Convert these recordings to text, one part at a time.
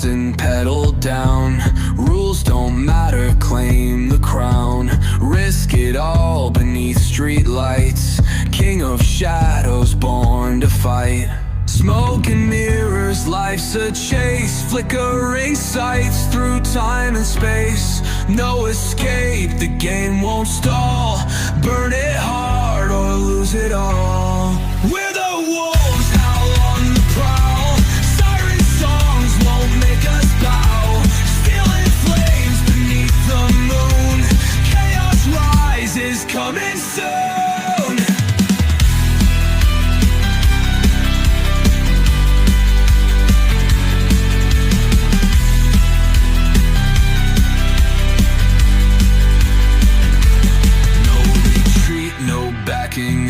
and pedal down. Rules don't matter, claim the crown. Risk it all beneath street lights. King of shadows, born to fight. Smoke and mirrors, life's a chase. Flickering sights through time and space. No escape, the game won't stall. Burn it hard or lose it all. We're the wolves, howl on the prowl. Siren songs won't make us bow. Stealing flames beneath the moon. Chaos rises, coming soon.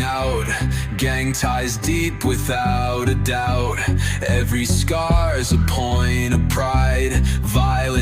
Out, gang ties deep without a doubt. Every scar's a point of pride. Violence